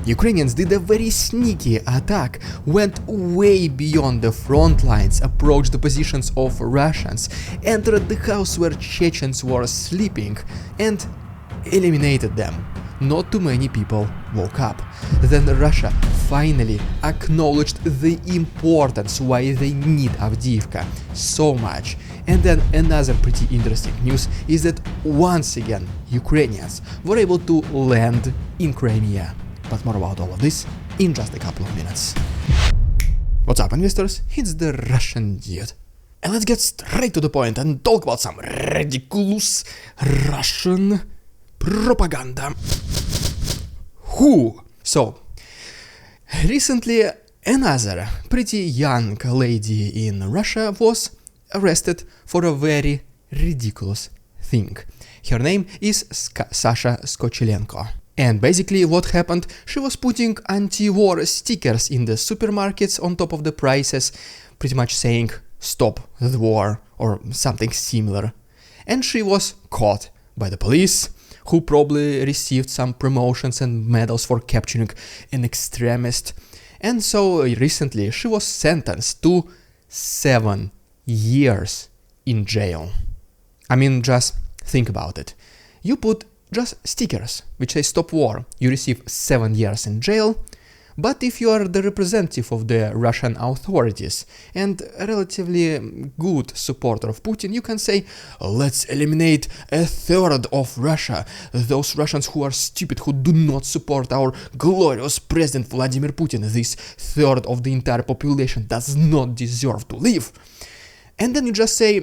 Ukrainians did a very sneaky attack, went way beyond the front lines, approached the positions of Russians, entered the house where Chechens were sleeping, and eliminated them. Not too many people woke up. Then Russia finally acknowledged the importance why they need Avdiivka so much. And then another pretty interesting news is that once again Ukrainians were able to land in Crimea. But more about all of this in just a couple of minutes. What's up, investors? It's the Russian dude. And let's get straight to the point and talk about some ridiculous Russian propaganda. So, recently another pretty young lady in Russia was arrested for a very ridiculous thing. Her name is Sasha Skochelenko. And basically what happened, she was putting anti-war stickers in the supermarkets on top of the prices, pretty much saying stop the war or something similar. And she was caught by the police, who probably received some promotions and medals for capturing an extremist. And so recently she was sentenced to 7 years in jail. I mean, just think about it. You put just stickers which say stop war, you receive 7 years in jail. But if you are the representative of the Russian authorities and a relatively good supporter of Putin, you can say, let's eliminate a third of Russia, those Russians who are stupid, who do not support our glorious President Vladimir Putin. This third of the entire population does not deserve to live. And then you just say,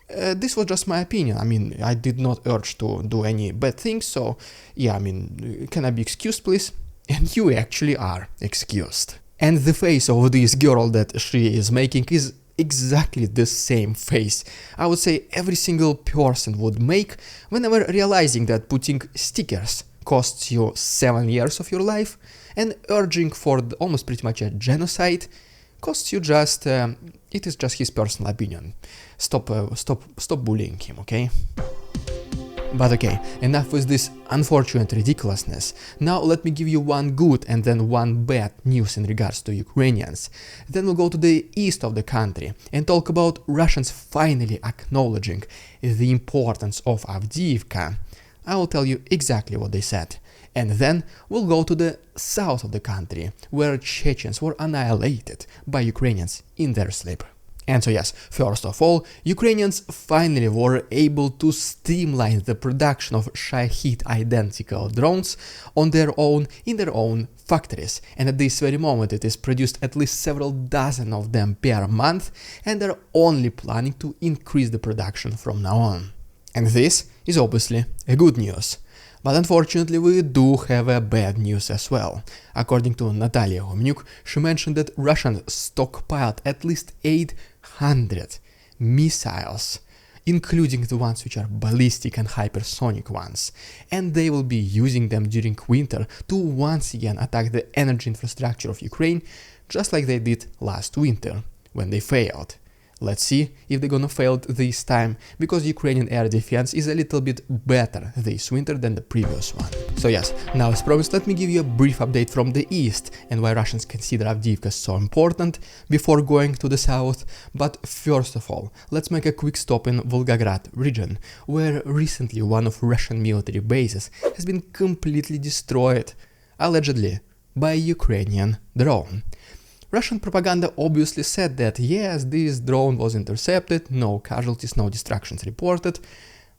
this was just my opinion. I mean, I did not urge to do any bad things, so yeah, I mean, can I be excused, please? And you actually are excused. And the face of this girl that she is making is exactly the same face I would say every single person would make whenever realizing that putting stickers costs you 7 years of your life and urging for almost pretty much a genocide costs you just, it is just his personal opinion. Stop bullying him, okay? But okay, enough with this unfortunate ridiculousness. Now let me give you one good and then one bad news in regards to Ukrainians. Then we'll go to the east of the country and talk about Russians finally acknowledging the importance of Avdiivka. I will tell you exactly what they said. And then we'll go to the south of the country, where Chechens were annihilated by Ukrainians in their sleep. And so yes, first of all, Ukrainians finally were able to streamline the production of Shahid identical drones on their own, in their own factories. And at this very moment it is produced at least several dozen of them per month, and they're only planning to increase the production from now on. And this is obviously a good news. But unfortunately we do have a bad news as well. According to Natalia Homyuk, she mentioned that Russians stockpiled at least 800 missiles, including the ones which are ballistic and hypersonic ones, and they will be using them during winter to once again attack the energy infrastructure of Ukraine, just like they did last winter, when they failed. Let's see if they're gonna fail this time, because Ukrainian air defense is a little bit better this winter than the previous one. So yes, now as promised, let me give you a brief update from the east and why Russians consider Avdiivka so important before going to the south. But first of all, let's make a quick stop in Volgograd region, where recently one of Russian military bases has been completely destroyed, allegedly by a Ukrainian drone. Russian propaganda obviously said that yes, this drone was intercepted, no casualties, no destructions reported,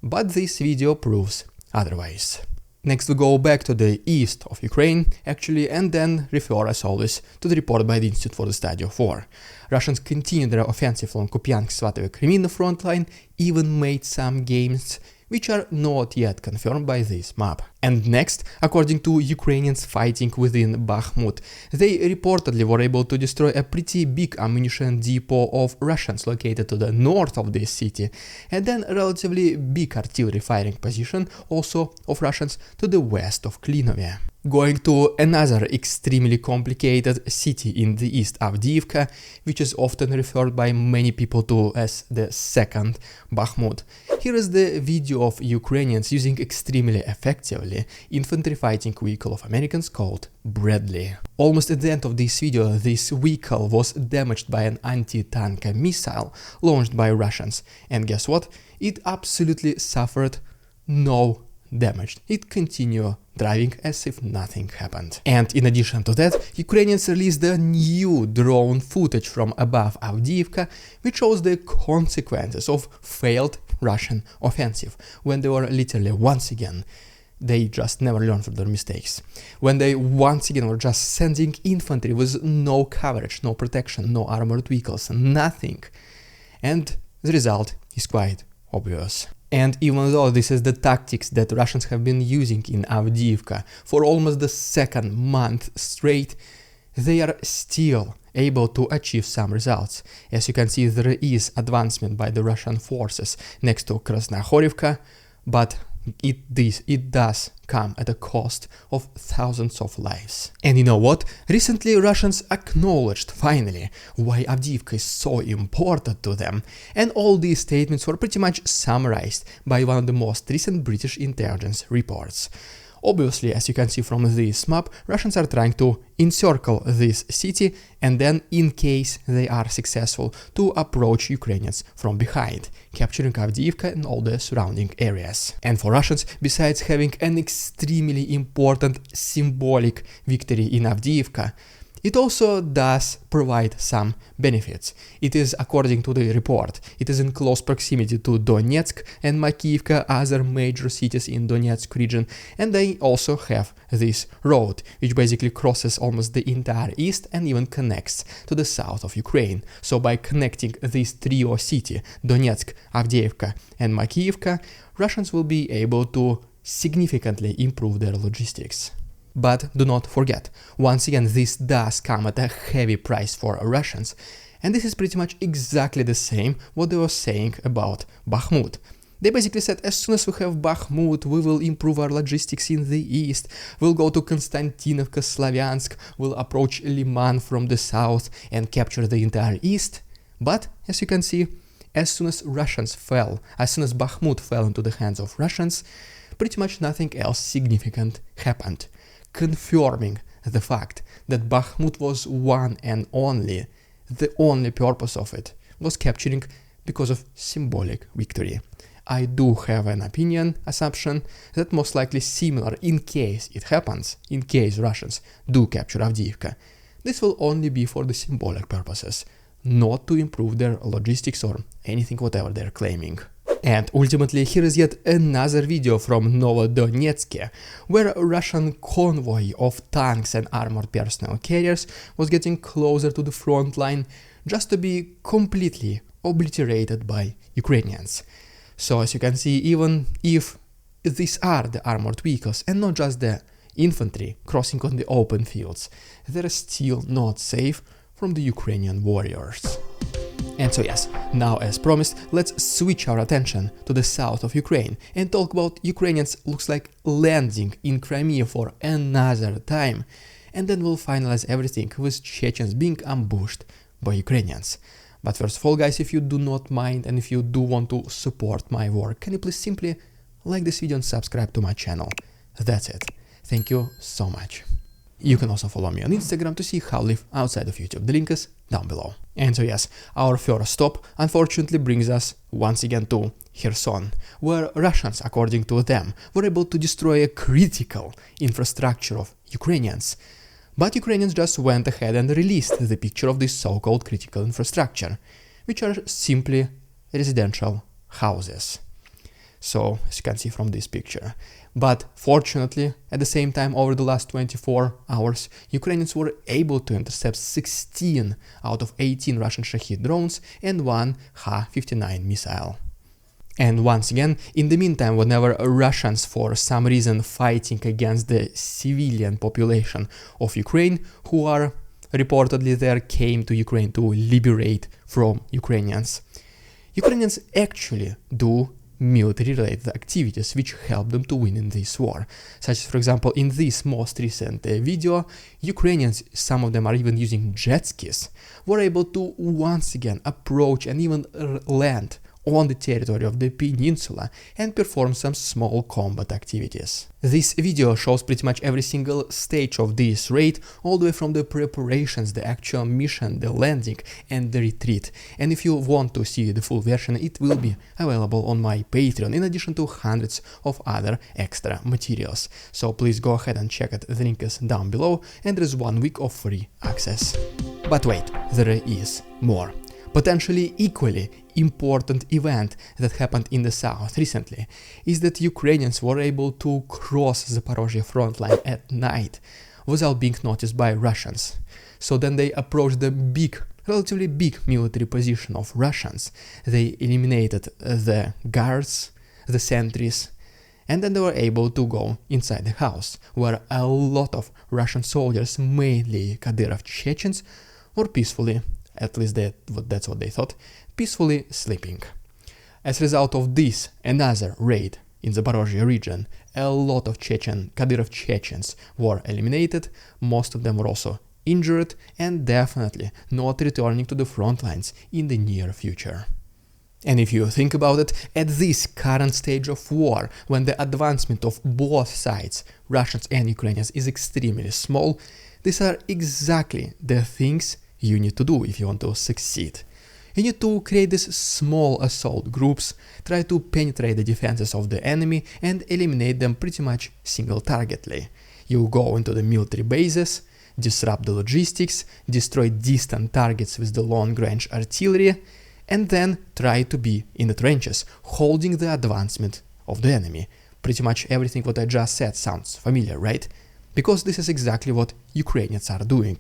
but this video proves otherwise. Next we go back to the east of Ukraine, actually, and then refer as always to the report by the Institute for the Study of War. Russians continued their offensive along Kupiansk-Svatove-Crimea front line, even made some gains which are not yet confirmed by this map. And next, according to Ukrainians fighting within Bakhmut, they reportedly were able to destroy a pretty big ammunition depot of Russians located to the north of this city, and then a relatively big artillery firing position also of Russians to the west of Klinovye. Going to another extremely complicated city in the east, Avdiivka, which is often referred by many people to as the second Bakhmut. Here is the video of Ukrainians using extremely effectively infantry fighting vehicle of Americans called Bradley. Almost at the end of this video, this vehicle was damaged by an anti-tank missile launched by Russians, and guess what? It absolutely suffered no damage. It continued driving as if nothing happened. And in addition to that, Ukrainians released a new drone footage from above Avdiivka, which shows the consequences of failed Russian offensive, when they were literally once again, they just never learned from their mistakes, when they once again were just sending infantry with no coverage, no protection, no armored vehicles, nothing. And the result is quite obvious. And even though this is the tactics that Russians have been using in Avdiivka for almost the second month straight, they are still able to achieve some results. As you can see, there is advancement by the Russian forces next to Krasnohorivka, but it does come at a cost of thousands of lives. And you know what? Recently Russians acknowledged finally why Avdiivka is so important to them, and all these statements were pretty much summarized by one of the most recent British intelligence reports. Obviously, as you can see from this map, Russians are trying to encircle this city and then, in case they are successful, to approach Ukrainians from behind, capturing Avdiivka and all the surrounding areas. And for Russians, besides having an extremely important symbolic victory in Avdiivka, it also does provide some benefits. It is, according to the report, it is in close proximity to Donetsk and Makiivka, other major cities in Donetsk region, and they also have this road, which basically crosses almost the entire east and even connects to the south of Ukraine. So by connecting these trio cities, Donetsk, Avdiivka and Makiivka, Russians will be able to significantly improve their logistics. But do not forget, once again, this does come at a heavy price for Russians, and this is pretty much exactly the same what they were saying about Bakhmut. They basically said, as soon as we have Bakhmut, we will improve our logistics in the east, we'll go to Konstantinovka, Slavyansk, we'll approach Liman from the south and capture the entire east. But, as you can see, as soon as Russians fell, as soon as Bakhmut fell into the hands of Russians, pretty much nothing else significant happened, confirming the fact that Bakhmut was one and only, the only purpose of it was capturing because of symbolic victory. I do have an assumption that most likely similar, in case it happens, in case Russians do capture Avdiivka, this will only be for the symbolic purposes, not to improve their logistics or anything whatever they're claiming. And ultimately, here is yet another video from Novodonetsk, where a Russian convoy of tanks and armored personnel carriers was getting closer to the front line just to be completely obliterated by Ukrainians. So as you can see, even if these are the armored vehicles and not just the infantry crossing on the open fields, they're still not safe from the Ukrainian warriors. And so yes, now as promised, let's switch our attention to the south of Ukraine and talk about Ukrainians looks like landing in Crimea for another time, and then we'll finalize everything with Chechens being ambushed by Ukrainians. But first of all, guys, if you do not mind and if you do want to support my work, can you please simply like this video and subscribe to my channel? That's it. Thank you so much. You can also follow me on Instagram to see how I live outside of YouTube. The link is down below. And so yes, our first stop unfortunately brings us once again to Kherson, where Russians, according to them, were able to destroy a critical infrastructure of Ukrainians. But Ukrainians just went ahead and released the picture of this so-called critical infrastructure, which are simply residential houses. So, as you can see from this picture. But fortunately, at the same time, over the last 24 hours, Ukrainians were able to intercept 16 out of 18 Russian Shahid drones and one Ha-59 missile. And once again, in the meantime, whenever Russians, for some reason, fighting against the civilian population of Ukraine, who are reportedly there, came to Ukraine to liberate from Ukrainians, Ukrainians actually do military-related activities which help them to win in this war. Such as, for example, in this most recent video, Ukrainians, some of them are even using jetskis, were able to once again approach and even land on the territory of the peninsula and perform some small combat activities. This video shows pretty much every single stage of this raid, all the way from the preparations, the actual mission, the landing and the retreat. And if you want to see the full version, it will be available on my Patreon, in addition to hundreds of other extra materials. So please go ahead and check it, the link is down below, and there is 1 week of free access. But wait, there is more. Potentially equally important event that happened in the south recently is that Ukrainians were able to cross the Zaporizhia front line at night without being noticed by Russians. So then they approached the relatively big military position of Russians. They eliminated the guards, the sentries, and then they were able to go inside the house, where a lot of Russian soldiers, mainly Kadyrov Chechens, were peacefully, at least that's what they thought, peacefully sleeping. As a result of this, another raid in the Zaporizhia region, a lot of Kadyrov Chechens were eliminated, most of them were also injured and definitely not returning to the front lines in the near future. And if you think about it, at this current stage of war, when the advancement of both sides, Russians and Ukrainians, is extremely small, these are exactly the things you need to do if you want to succeed. You need to create these small assault groups, try to penetrate the defenses of the enemy and eliminate them pretty much single-targetedly. You go into the military bases, disrupt the logistics, destroy distant targets with the long-range artillery, and then try to be in the trenches, holding the advancement of the enemy. Pretty much everything what I just said sounds familiar, right? Because this is exactly what Ukrainians are doing.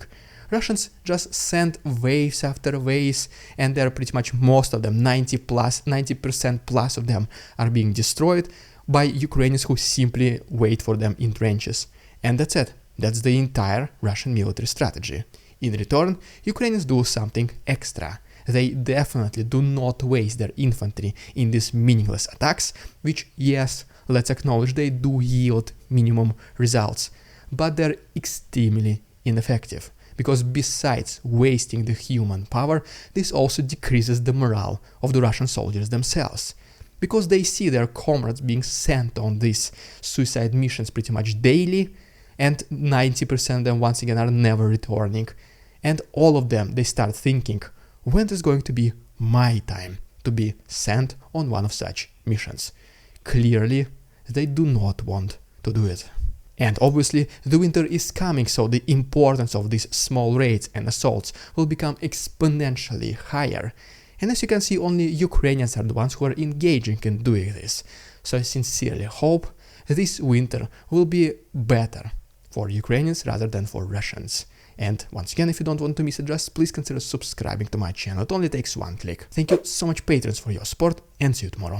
Russians just send waves after waves, and they're pretty much most of them, 90% plus of them, are being destroyed by Ukrainians who simply wait for them in trenches. And that's it. That's the entire Russian military strategy. In return, Ukrainians do something extra. They definitely do not waste their infantry in these meaningless attacks, which, yes, let's acknowledge they do yield minimum results, but they're extremely ineffective. Because besides wasting the human power, this also decreases the morale of the Russian soldiers themselves. Because they see their comrades being sent on these suicide missions pretty much daily, and 90% of them once again are never returning. And all of them, they start thinking, when is going to be my time to be sent on one of such missions? Clearly, they do not want to do it. And obviously, the winter is coming, so the importance of these small raids and assaults will become exponentially higher. And as you can see, only Ukrainians are the ones who are engaging in doing this. So I sincerely hope this winter will be better for Ukrainians rather than for Russians. And once again, if you don't want to miss it, just please consider subscribing to my channel. It only takes one click. Thank you so much, patrons, for your support, and see you tomorrow.